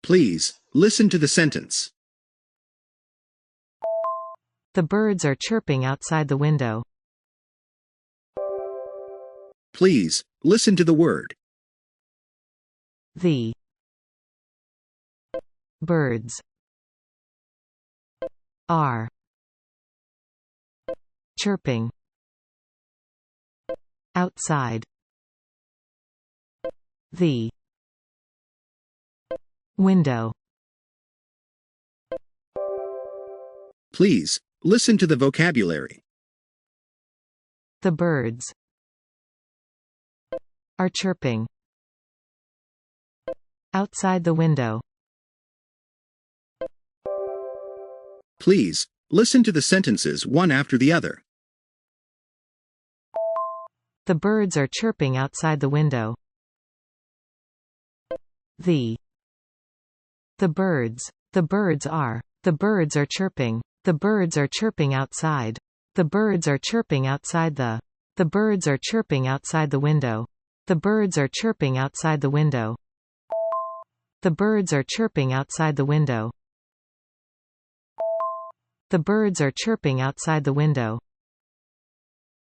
Please, listen to the sentence. The birds are chirping outside the window. Please, listen to the word. The birds are chirping outside the window. Please, listen to the vocabulary. The birds are chirping outside the window. Please, listen to the sentences one after the other. The birds are chirping outside the window. The birds are chirping. The birds are chirping outside. The birds are chirping outside the birds are chirping outside the window. The birds are chirping outside the window. The birds are chirping outside the window. The birds are chirping outside the window.